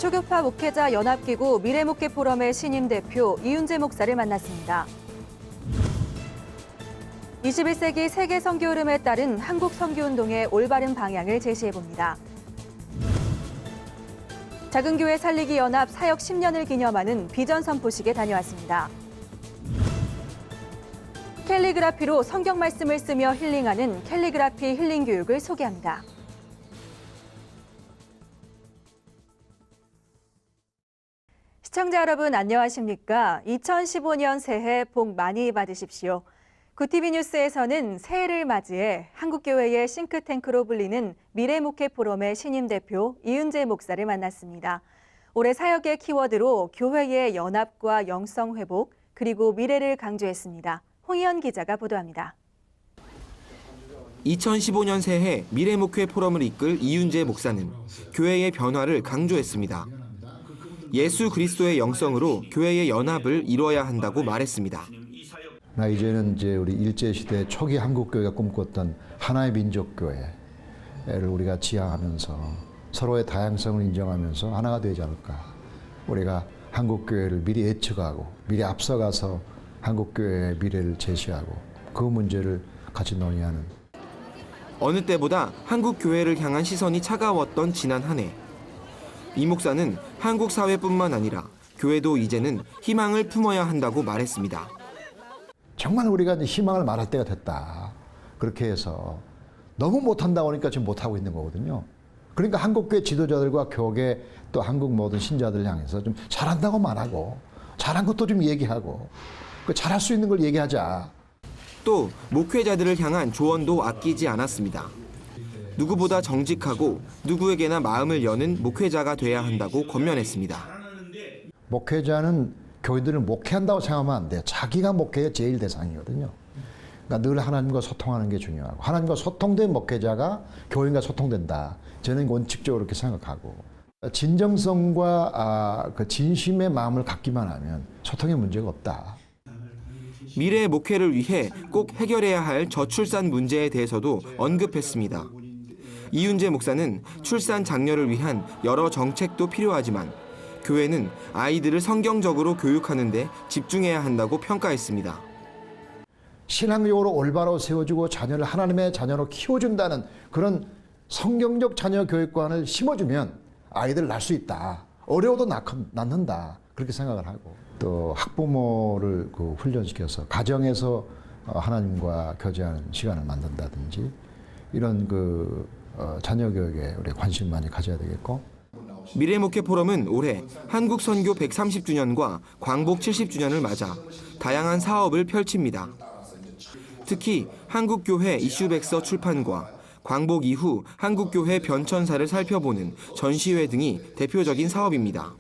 초교파 목회자 연합기구 미래목회 포럼의 신임 대표 이윤재 목사를 만났습니다. 21세기 세계 선교 흐름에 따른 한국 선교운동의 올바른 방향을 제시해봅니다. 작은 교회 살리기 연합 사역 10년을 기념하는 비전 선포식에 다녀왔습니다. 캘리그라피로 성경 말씀을 쓰며 힐링하는 캘리그라피 힐링 교육을 소개합니다. 시청자 여러분 안녕하십니까? 2015년 새해 복 많이 받으십시오. 구티비 뉴스에서는 새해를 맞이해 한국교회의 싱크탱크로 불리는 미래목회 포럼의 신임 대표 이윤재 목사를 만났습니다. 올해 사역의 키워드로 교회의 연합과 영성 회복 그리고 미래를 강조했습니다. 홍희연 기자가 보도합니다. 2015년 새해 미래목회 포럼을 이끌 이윤재 목사는 교회의 변화를 강조했습니다. 예수 그리스도의 영성으로 교회의 연합을 이뤄야 한다고 말했습니다. 이제는 우리 일제시대 초기 한국교회가 꿈꿨던 하나의 민족교회를 우리가 지향하면서 서로의 다양성을 인정하면서 하나가 되지 않을까. 우리가 한국교회를 미리 예측하고 미리 앞서가서 한국교회의 미래를 제시하고 그 문제를 같이 논의하는. 어느 때보다 한국교회를 향한 시선이 차가웠던 지난 한 해. 이 목사는 한국 사회뿐만 아니라 교회도 이제는 희망을 품어야 한다고 말했습니다. 정말 우리가 희망을 말할 때가 됐다. 그렇게 해서 너무 못한다고 하니까 지금 못하고 있는 거거든요. 그러니까 한국교회 지도자들과 교계 또 한국 모든 신자들 향해서 좀 잘한다고 말하고 잘한 것도 좀 얘기하고 그 잘할 수 있는 걸 얘기하자. 또 목회자들을 향한 조언도 아끼지 않았습니다. 누구보다 정직하고 누구에게나 마음을 여는 목회자가 돼야 한다고 권면했습니다. 목회자는 교인들을 목회한다고 생각하면 안 돼요. 자기가 목회의 제일 대상이거든요. 그러니까 늘 하나님과 소통하는 게 중요하고 하나님과 소통된 목회자가 교인과 소통된다. 저는 원칙적으로 그렇게 생각하고 진정성과 그 진심의 마음을 갖기만 하면 소통에 문제가 없다. 미래 목회를 위해 꼭 해결해야 할 저출산 문제에 대해서도 언급했습니다. 이윤재 목사는 출산 장려를 위한 여러 정책도 필요하지만 교회는 아이들을 성경적으로 교육하는 데 집중해야 한다고 평가했습니다. 신앙적으로 올바로 세워주고 자녀를 하나님의 자녀로 키워준다는 그런 성경적 자녀 교육관을 심어주면 아이들을 낳을 수 있다. 어려워도 낳는다. 그렇게 생각을 하고 또 학부모를 훈련시켜서 가정에서 하나님과 교제하는 시간을 만든다든지 이런 자녀 교육에 우리 관심 많이 가져야 되겠고. 미래목회 포럼은 올해 한국 선교 130주년과 광복 70주년을 맞아 다양한 사업을 펼칩니다. 특히 한국교회 이슈백서 출판과 광복 이후 한국교회 변천사를 살펴보는 전시회 등이 대표적인 사업입니다.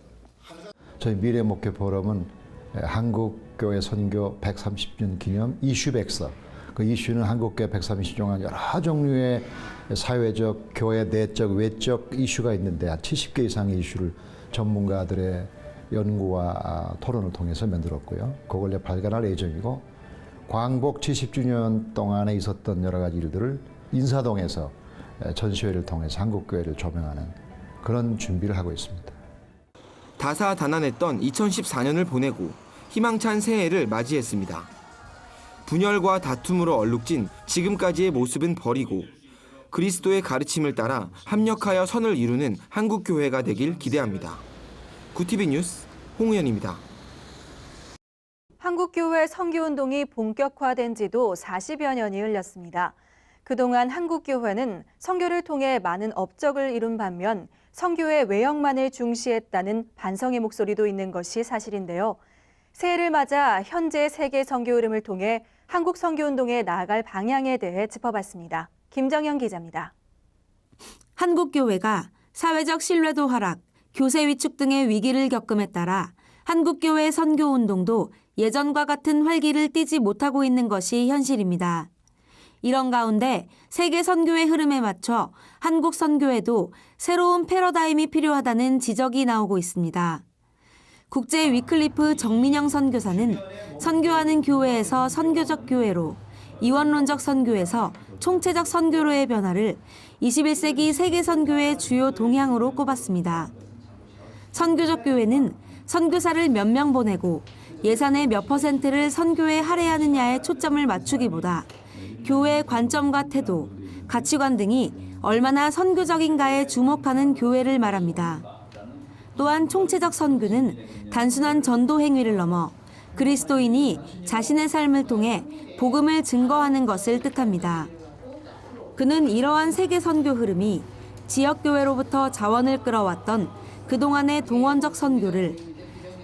저희 미래목회 포럼은 한국교회 선교 130주년 기념 이슈백서, 그 이슈는 한국교회 130주년 여러 종류의 사회적, 교회 내적, 외적 이슈가 있는데 한 70개 이상의 이슈를 전문가들의 연구와 토론을 통해서 만들었고요. 그걸 발간할 예정이고 광복 70주년 동안에 있었던 여러 가지 일들을 인사동에서 전시회를 통해서 한국교회를 조명하는 그런 준비를 하고 있습니다. 다사다난했던 2014년을 보내고 희망찬 새해를 맞이했습니다. 분열과 다툼으로 얼룩진 지금까지의 모습은 버리고 그리스도의 가르침을 따라 합력하여 선을 이루는 한국교회가 되길 기대합니다. 구티비 뉴스 홍우연입니다. 한국교회 선교운동이 본격화된 지도 40여 년이 흘렀습니다. 그동안 한국교회는 선교를 통해 많은 업적을 이룬 반면 선교의 외형만을 중시했다는 반성의 목소리도 있는 것이 사실인데요. 새해를 맞아 현재 세계 선교 흐름을 통해 한국 선교운동에 나아갈 방향에 대해 짚어봤습니다. 김정현 기자입니다. 한국교회가 사회적 신뢰도 하락, 교세 위축 등의 위기를 겪음에 따라 한국교회 선교운동도 예전과 같은 활기를 띠지 못하고 있는 것이 현실입니다. 이런 가운데 세계 선교의 흐름에 맞춰 한국 선교에도 새로운 패러다임이 필요하다는 지적이 나오고 있습니다. 국제 위클리프 정민영 선교사는 선교하는 교회에서 선교적 교회로, 이원론적 선교에서 총체적 선교로의 변화를 21세기 세계 선교의 주요 동향으로 꼽았습니다. 선교적 교회는 선교사를 몇 명 보내고 예산의 몇 %를 선교에 할애하느냐에 초점을 맞추기보다 교회의 관점과 태도, 가치관 등이 얼마나 선교적인가에 주목하는 교회를 말합니다. 또한 총체적 선교는 단순한 전도 행위를 넘어 그리스도인이 자신의 삶을 통해 복음을 증거하는 것을 뜻합니다. 그는 이러한 세계 선교 흐름이 지역교회로부터 자원을 끌어왔던 그동안의 동원적 선교를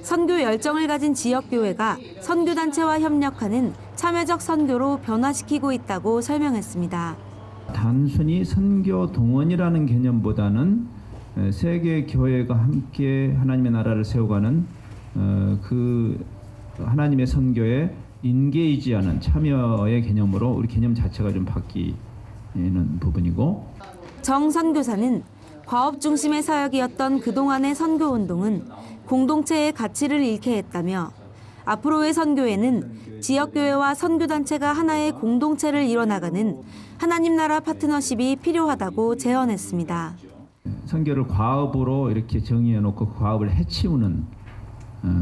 선교 열정을 가진 지역교회가 선교단체와 협력하는 참여적 선교로 변화시키고 있다고 설명했습니다. 단순히 선교 동원이라는 개념보다는 세계 교회가 함께 하나님의 나라를 세워가는 그 하나님의 선교에 인게이지하는 참여의 개념으로 우리 개념 자체가 좀 바뀌는 부분이고, 정 선교사는 과업 중심의 사역이었던 그동안의 선교운동은 공동체의 가치를 잃게 했다며 앞으로의 선교에는 지역교회와 선교단체가 하나의 공동체를 이뤄나가는 하나님 나라 파트너십이 필요하다고 제언했습니다. 선교를 과업으로 이렇게 정의해놓고 과업을 해치우는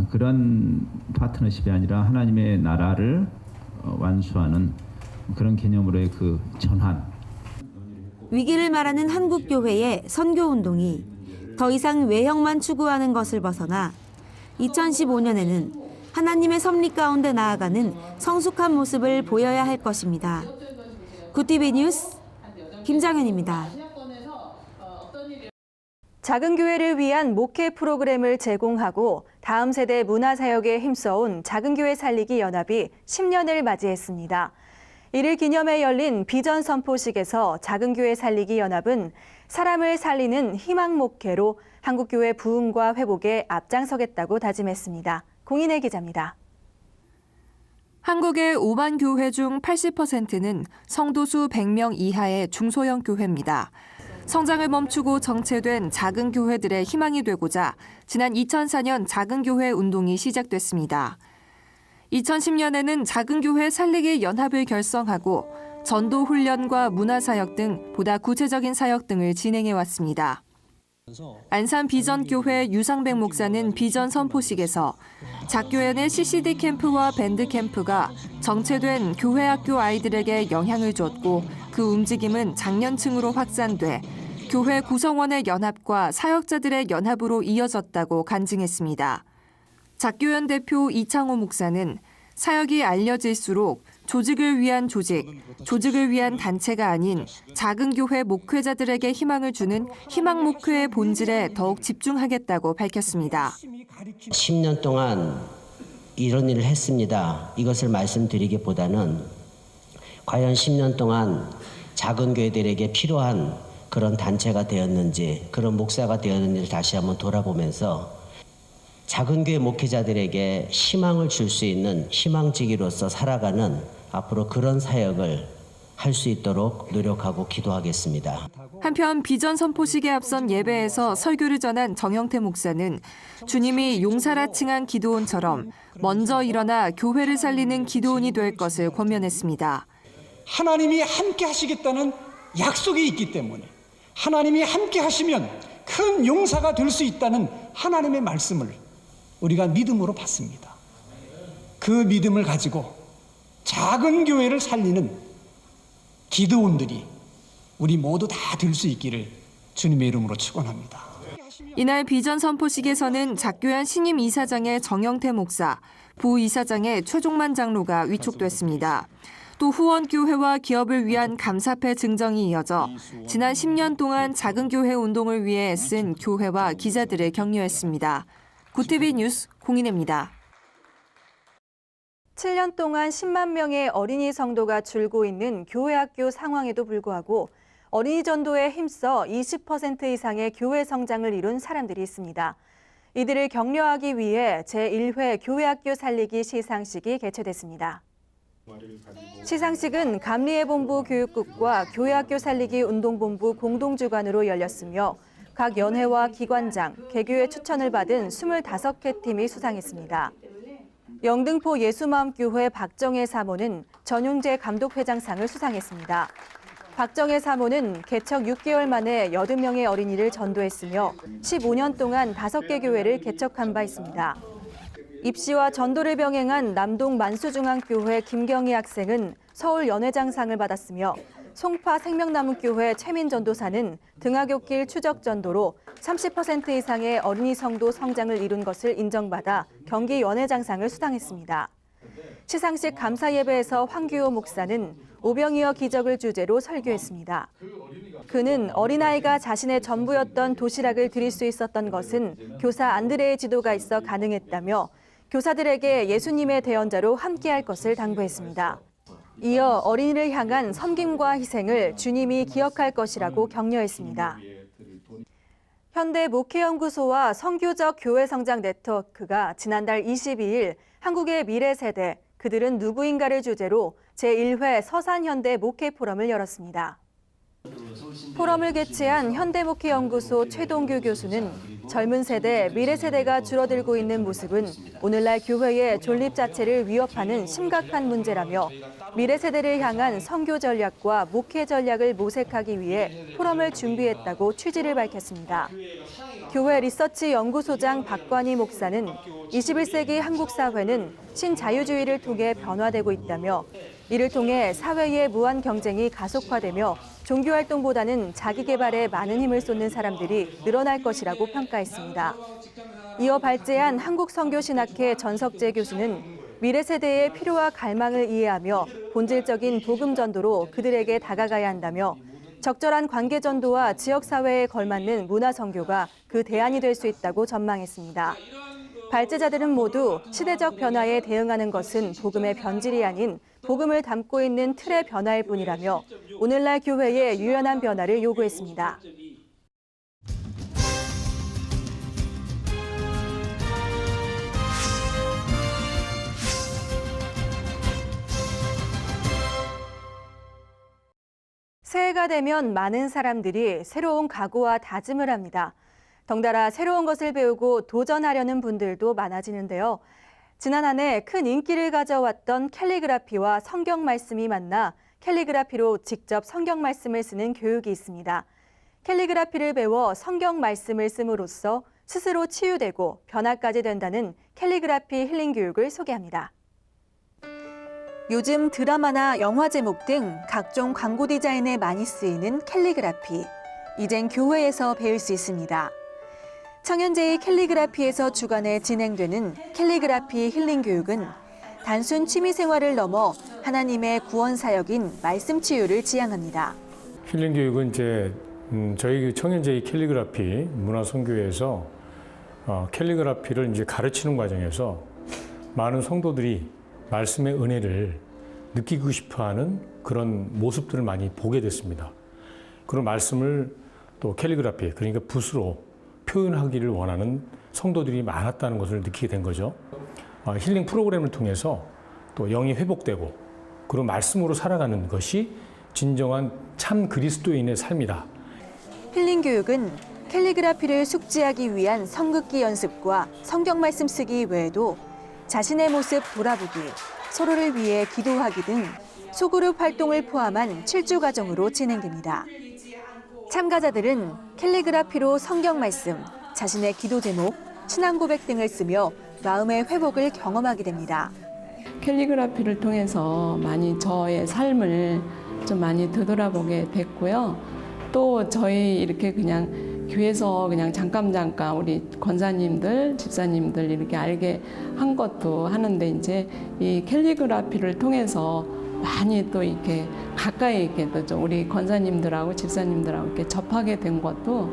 그런 파트너십이 아니라 하나님의 나라를 완수하는 그런 개념으로의 그 전환. 위기를 말하는 한국교회의 선교운동이 더 이상 외형만 추구하는 것을 벗어나 2015년에는 하나님의 섭리 가운데 나아가는 성숙한 모습을 보여야 할 것입니다. 굿티비 뉴스 김장현입니다. 작은 교회를 위한 목회 프로그램을 제공하고 다음 세대 문화사역에 힘써온 작은교회 살리기 연합이 10년을 맞이했습니다. 이를 기념해 열린 비전 선포식에서 작은교회 살리기 연합은 사람을 살리는 희망 목회로 한국교회 부흥과 회복에 앞장서겠다고 다짐했습니다. 공인혜 기자입니다. 한국의 5만 교회 중 80%는 성도수 100명 이하의 중소형 교회입니다. 성장을 멈추고 정체된 작은 교회들의 희망이 되고자 지난 2004년 작은 교회 운동이 시작됐습니다. 2010년에는 작은 교회 살리기 연합을 결성하고 전도 훈련과 문화사역 등 보다 구체적인 사역 등을 진행해 왔습니다. 안산 비전교회 유상백 목사는 비전 선포식에서 작교회 내 CCD 캠프와 밴드 캠프가 정체된 교회 학교 아이들에게 영향을 줬고 그 움직임은 장년층으로 확산돼 교회 구성원의 연합과 사역자들의 연합으로 이어졌다고 간증했습니다. 작교연 대표 이창호 목사는 사역이 알려질수록 조직을 위한 조직, 조직을 위한 단체가 아닌 작은 교회 목회자들에게 희망을 주는 희망 목회의 본질에 더욱 집중하겠다고 밝혔습니다. 10년 동안 이런 일을 했습니다. 이것을 말씀드리기보다는 과연 10년 동안 작은 교회들에게 필요한 그런 단체가 되었는지, 그런 목사가 되었는지를 다시 한번 돌아보면서 작은 교회 목회자들에게 희망을 줄 수 있는 희망지기로서 살아가는 앞으로 그런 사역을 할 수 있도록 노력하고 기도하겠습니다. 한편 비전 선포식에 앞선 예배에서 설교를 전한 정영태 목사는 주님이 용사라 칭한 기도원처럼 먼저 일어나 교회를 살리는 기도원이 될 것을 권면했습니다. 하나님이 함께 하시겠다는 약속이 있기 때문에 하나님이 함께 하시면 큰 용사가 될 수 있다는 하나님의 말씀을 우리가 믿음으로 받습니다. 그 믿음을 가지고 작은 교회를 살리는 기도원들이 우리 모두 다 될 수 있기를 주님의 이름으로 축원합니다. 이날 비전 선포식에서는 작교연 신임 이사장의 정영태 목사, 부이사장의 최종만 장로가 위촉됐습니다. 또 후원교회와 기업을 위한 감사패 증정이 이어져 지난 10년 동안 작은 교회 운동을 위해 애쓴 교회와 기자들을 격려했습니다. 굿티비 뉴스 공인혜입니다. 7년 동안 10만 명의 어린이 성도가 줄고 있는 교회 학교 상황에도 불구하고 어린이 전도에 힘써 20% 이상의 교회 성장을 이룬 사람들이 있습니다. 이들을 격려하기 위해 제1회 교회 학교 살리기 시상식이 개최됐습니다. 시상식은 감리회본부 교육국과 교회 학교 살리기 운동본부 공동주관으로 열렸으며 각 연회와 기관장, 개교회 추천을 받은 25개 팀이 수상했습니다. 영등포 예수마음교회 박정혜 사모는 전용재 감독회장상을 수상했습니다. 박정혜 사모는 개척 6개월 만에 80명의 어린이를 전도했으며 15년 동안 5개 교회를 개척한 바 있습니다. 입시와 전도를 병행한 남동 만수중앙교회 김경희 학생은 서울연회장상을 받았으며 송파 생명나무교회 최민 전도사는 등하굣길 추적 전도로 30% 이상의 어린이 성도 성장을 이룬 것을 인정받아 경기 연회장상을 수상했습니다. 시상식 감사 예배에서 황규호 목사는 오병이어 기적을 주제로 설교했습니다. 그는 어린아이가 자신의 전부였던 도시락을 드릴 수 있었던 것은 교사 안드레의 지도가 있어 가능했다며 교사들에게 예수님의 대언자로 함께할 것을 당부했습니다. 이어 어린이를 향한 섬김과 희생을 주님이 기억할 것이라고 격려했습니다. 현대 목회연구소와 선교적 교회 성장 네트워크가 지난달 22일 한국의 미래 세대, 그들은 누구인가를 주제로 제1회 서산현대 목회 포럼을 열었습니다. 포럼을 개최한 현대목회연구소 최동규 교수는 젊은 세대, 미래 세대가 줄어들고 있는 모습은 오늘날 교회의 존립 자체를 위협하는 심각한 문제라며 미래 세대를 향한 선교 전략과 목회 전략을 모색하기 위해 포럼을 준비했다고 취지를 밝혔습니다. 교회 리서치 연구소장 박관희 목사는 21세기 한국 사회는 신자유주의를 통해 변화되고 있다며 이를 통해 사회의 무한 경쟁이 가속화되며 종교활동보다는 자기 개발에 많은 힘을 쏟는 사람들이 늘어날 것이라고 평가했습니다. 이어 발제한 한국선교신학회 전석재 교수는 미래 세대의 필요와 갈망을 이해하며 본질적인 복음 전도로 그들에게 다가가야 한다며 적절한 관계 전도와 지역사회에 걸맞는 문화 선교가 그 대안이 될 수 있다고 전망했습니다. 발제자들은 모두 시대적 변화에 대응하는 것은 복음의 변질이 아닌 복음을 담고 있는 틀의 변화일 뿐이라며 오늘날 교회의 유연한 변화를 요구했습니다. 새해가 되면 많은 사람들이 새로운 각오와 다짐을 합니다. 덩달아 새로운 것을 배우고 도전하려는 분들도 많아지는데요. 지난 한 해 큰 인기를 가져왔던 캘리그라피와 성경 말씀이 만나 캘리그라피로 직접 성경 말씀을 쓰는 교육이 있습니다. 캘리그라피를 배워 성경 말씀을 씀으로써 스스로 치유되고 변화까지 된다는 캘리그라피 힐링 교육을 소개합니다. 요즘 드라마나 영화 제목 등 각종 광고 디자인에 많이 쓰이는 캘리그라피. 이젠 교회에서 배울 수 있습니다. 청년제의 캘리그라피에서 주관해 진행되는 캘리그라피 힐링 교육은 단순 취미 생활을 넘어 하나님의 구원 사역인 말씀 치유를 지향합니다. 힐링 교육은 이제 저희 청년제의 캘리그라피 문화선교회에서 캘리그라피를 이제 가르치는 과정에서 많은 성도들이 말씀의 은혜를 느끼고 싶어하는 그런 모습들을 많이 보게 됐습니다. 그런 말씀을 또 캘리그라피, 그러니까 붓으로 표현하기를 원하는 성도들이 많았다는 것을 느끼게 된 거죠. 힐링 프로그램을 통해서 또 영이 회복되고 그런 말씀으로 살아가는 것이 진정한 참 그리스도인의 삶이다. 힐링 교육은 캘리그라피를 숙지하기 위한 성극기 연습과 성경 말씀 쓰기 외에도 자신의 모습 돌아보기, 서로를 위해 기도하기 등 소그룹 활동을 포함한 7주 과정으로 진행됩니다. 참가자들은 캘리그라피로 성경 말씀, 자신의 기도 제목, 신앙 고백 등을 쓰며 마음의 회복을 경험하게 됩니다. 캘리그라피를 통해서 많이 저의 삶을 좀 많이 되돌아보게 됐고요. 또 저희 이렇게 그냥 교회에서 그냥 잠깐 우리 권사님들, 집사님들 이렇게 알게 한 것도 하는데 이제 이 캘리그라피를 통해서 많이 또 이렇게 가까이 이렇게 또 좀 우리 권사님들하고 집사님들하고 이렇게 접하게 된 것도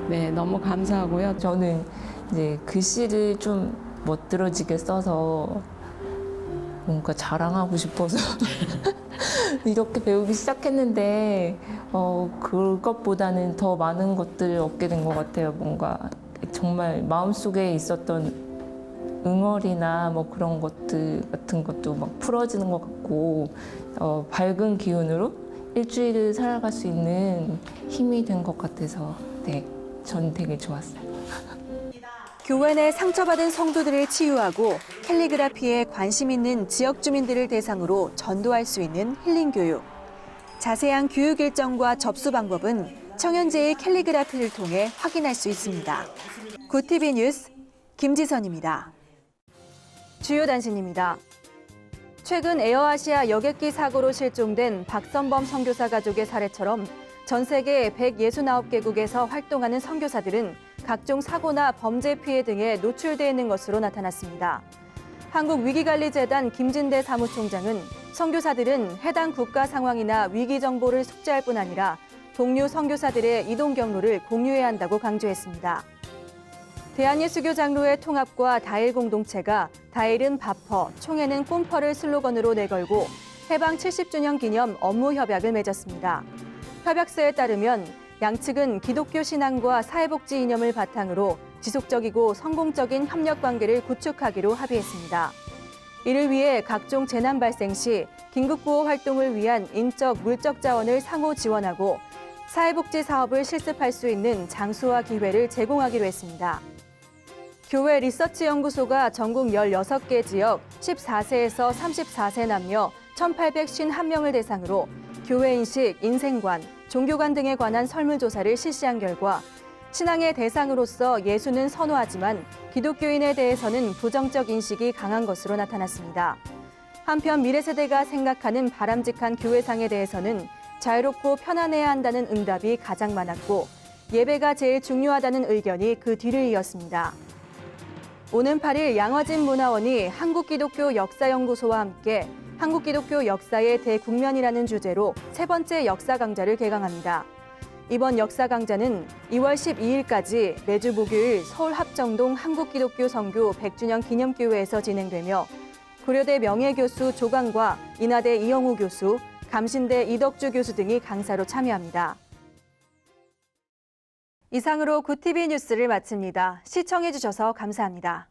네, 너무 감사하고요. 저는 이제 글씨를 좀 멋들어지게 써서 뭔가 자랑하고 싶어서 이렇게 배우기 시작했는데 그것보다는 더 많은 것들을 얻게 된 것 같아요. 뭔가 정말 마음속에 있었던 응어리나 뭐 그런 것들 같은 것도 막 풀어지는 것 같고 밝은 기운으로 일주일을 살아갈 수 있는 힘이 된 것 같아서 네, 전 되게 좋았어요. 교회 내 상처받은 성도들을 치유하고 캘리그라피에 관심 있는 지역 주민들을 대상으로 전도할 수 있는 힐링 교육. 자세한 교육 일정과 접수 방법은 청현재의 캘리그라피를 통해 확인할 수 있습니다. 굿TV 뉴스 김지선입니다. 주요 단신입니다. 최근 에어아시아 여객기 사고로 실종된 박선범 선교사 가족의 사례처럼 전 세계 169개국에서 활동하는 선교사들은 각종 사고나 범죄 피해 등에 노출돼 있는 것으로 나타났습니다. 한국위기관리재단 김진대 사무총장은 선교사들은 해당 국가 상황이나 위기 정보를 숙지할 뿐 아니라 동료 선교사들의 이동 경로를 공유해야 한다고 강조했습니다. 대한예수교 장로의 통합과 다일 공동체가 다일은 밥퍼, 총회는 꿈퍼를 슬로건으로 내걸고 해방 70주년 기념 업무 협약을 맺었습니다. 협약서에 따르면 양측은 기독교 신앙과 사회복지 이념을 바탕으로 지속적이고 성공적인 협력 관계를 구축하기로 합의했습니다. 이를 위해 각종 재난 발생 시 긴급구호 활동을 위한 인적, 물적 자원을 상호 지원하고 사회복지 사업을 실습할 수 있는 장소와 기회를 제공하기로 했습니다. 교회 리서치 연구소가 전국 16개 지역 14세에서 34세 남녀 1,851명을 대상으로 교회 인식, 인생관, 종교관 등에 관한 설문조사를 실시한 결과 신앙의 대상으로서 예수는 선호하지만 기독교인에 대해서는 부정적 인식이 강한 것으로 나타났습니다. 한편 미래 세대가 생각하는 바람직한 교회상에 대해서는 자유롭고 편안해야 한다는 응답이 가장 많았고 예배가 제일 중요하다는 의견이 그 뒤를 이었습니다. 오는 8일 양화진 문화원이 한국기독교 역사연구소와 함께 한국기독교 역사의 대국면이라는 주제로 세 번째 역사 강좌를 개강합니다. 이번 역사 강좌는 2월 12일까지 매주 목요일 서울 합정동 한국기독교 선교 100주년 기념교회에서 진행되며 고려대 명예교수 조광과 인하대 이영우 교수, 감신대 이덕주 교수 등이 강사로 참여합니다. 이상으로 굿TV 뉴스를 마칩니다. 시청해주셔서 감사합니다.